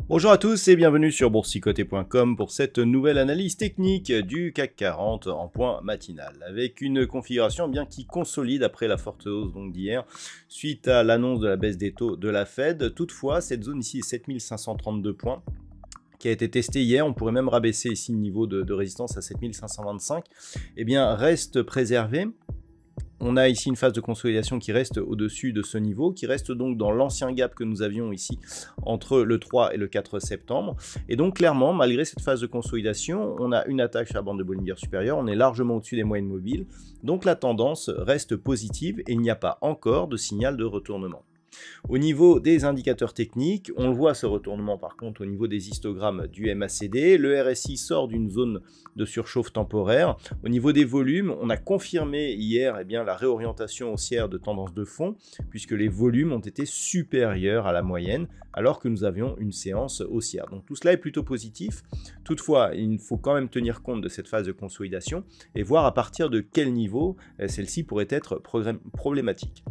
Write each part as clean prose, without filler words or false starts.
Bonjour à tous et bienvenue sur boursicoté.com pour cette nouvelle analyse technique du CAC 40 en point matinal, avec une configuration bien qui consolide après la forte hausse d'hier suite à l'annonce de la baisse des taux de la Fed. Toutefois, cette zone ici est 7532 points qui a été testée hier, on pourrait même rabaisser ici le niveau de résistance à 7525, eh bien reste préservé. On a ici une phase de consolidation qui reste au-dessus de ce niveau, qui reste donc dans l'ancien gap que nous avions ici entre le 3 et le 4 septembre. Et donc clairement, malgré cette phase de consolidation, on a une attaque sur la bande de Bollinger supérieure, on est largement au-dessus des moyennes mobiles. Donc la tendance reste positive et il n'y a pas encore de signal de retournement. Au niveau des indicateurs techniques, on le voit ce retournement par contre au niveau des histogrammes du MACD. Le RSI sort d'une zone de surchauffe temporaire. Au niveau des volumes, on a confirmé hier la réorientation haussière de tendance de fond puisque les volumes ont été supérieurs à la moyenne alors que nous avions une séance haussière. Donc tout cela est plutôt positif. Toutefois, il faut quand même tenir compte de cette phase de consolidation et voir à partir de quel niveau celle-ci pourrait être problématique.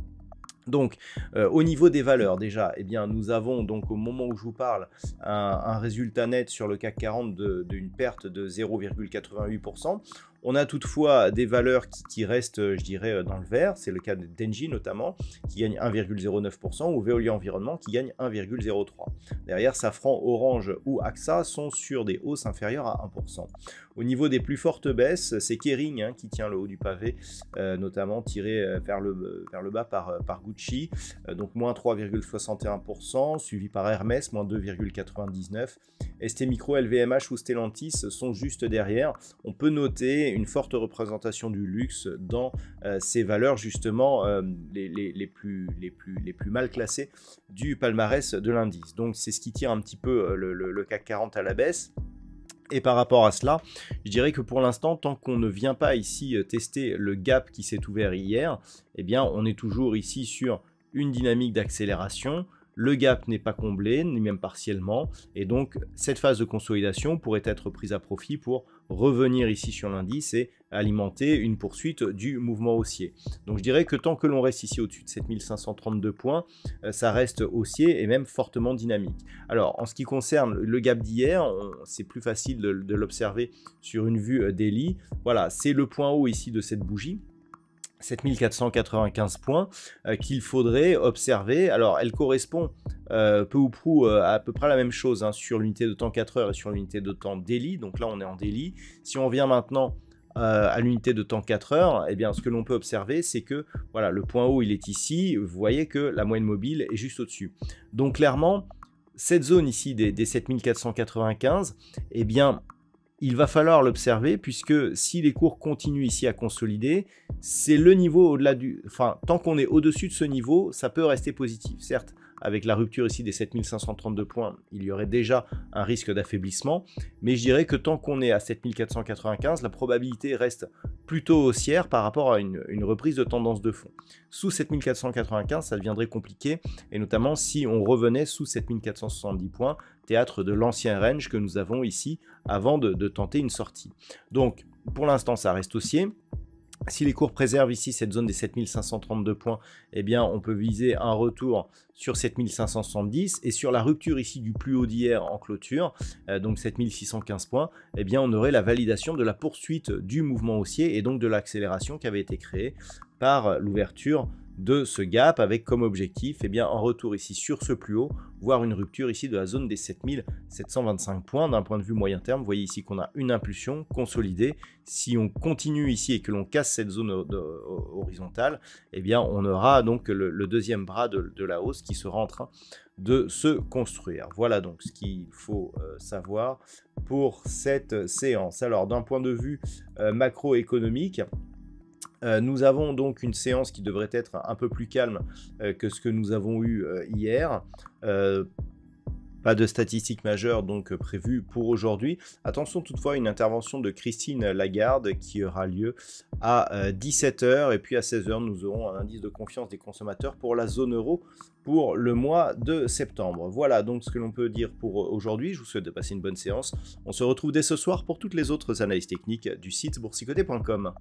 Donc, au niveau des valeurs, déjà, nous avons donc au moment où je vous parle un résultat net sur le CAC 40 d'une perte de 0,88%. On a toutefois des valeurs qui restent, je dirais, dans le vert. C'est le cas de Denji notamment, qui gagne 1,09%, ou Veolia Environnement qui gagne 1,03%. Derrière, Safran, Orange ou AXA sont sur des hausses inférieures à 1%. Au niveau des plus fortes baisses, c'est Kering qui tient le haut du pavé, notamment tiré vers le bas par Gucci, donc moins 3,61%, suivi par Hermès, moins 2,99%. ST Micro, LVMH ou Stellantis sont juste derrière. On peut noter une forte représentation du luxe dans ces valeurs justement les plus mal classées du palmarès de l'indice. Donc c'est ce qui tire un petit peu le CAC 40 à la baisse. Et par rapport à cela, je dirais que pour l'instant, tant qu'on ne vient pas ici tester le gap qui s'est ouvert hier, on est toujours ici sur une dynamique d'accélération. Le gap n'est pas comblé, ni même partiellement, et donc cette phase de consolidation pourrait être prise à profit pour revenir ici sur l'indice et alimenter une poursuite du mouvement haussier. Donc je dirais que tant que l'on reste ici au-dessus de 7532 points, ça reste haussier et même fortement dynamique. Alors en ce qui concerne le gap d'hier, c'est plus facile de l'observer sur une vue daily. Voilà, c'est le point haut ici de cette bougie. 7495 points qu'il faudrait observer. Alors elle correspond peu ou prou à peu près la même chose sur l'unité de temps 4 heures et sur l'unité de temps daily. Donc là on est en daily. Si on vient maintenant à l'unité de temps 4 heures, ce que l'on peut observer c'est que voilà, le point haut il est ici. Vous voyez que la moyenne mobile est juste au-dessus. Donc clairement cette zone ici des 7495, il va falloir l'observer puisque si les cours continuent ici à consolider, c'est le niveau au-delà tant qu'on est au-dessus de ce niveau, ça peut rester positif. Certes, avec la rupture ici des 7532 points, il y aurait déjà un risque d'affaiblissement, mais je dirais que tant qu'on est à 7495, la probabilité reste plutôt haussière par rapport à une reprise de tendance de fond. Sous 7495, ça deviendrait compliqué, et notamment si on revenait sous 7470 points, théâtre de l'ancien range que nous avons ici avant de tenter une sortie. Donc pour l'instant ça reste haussier. Si les cours préservent ici cette zone des 7532 points, on peut viser un retour sur 7570 et sur la rupture ici du plus haut d'hier en clôture, donc 7615 points, on aurait la validation de la poursuite du mouvement haussier et donc de l'accélération qui avait été créée par l'ouverture de ce gap avec comme objectif un retour ici sur ce plus haut, voire une rupture ici de la zone des 7725 points d'un point de vue moyen terme. Vous voyez ici qu'on a une impulsion consolidée. Si on continue ici et que l'on casse cette zone horizontale, on aura donc le deuxième bras de la hausse qui sera en train de se construire. Voilà donc ce qu'il faut savoir pour cette séance. Alors d'un point de vue macroéconomique, nous avons donc une séance qui devrait être un peu plus calme que ce que nous avons eu hier. Pas de statistiques majeures donc prévues pour aujourd'hui. Attention toutefois à une intervention de Christine Lagarde qui aura lieu à 17 heures et puis à 16 heures nous aurons un indice de confiance des consommateurs pour la zone euro pour le mois de septembre. Voilà donc ce que l'on peut dire pour aujourd'hui. Je vous souhaite de passer une bonne séance. On se retrouve dès ce soir pour toutes les autres analyses techniques du site boursicoté.com.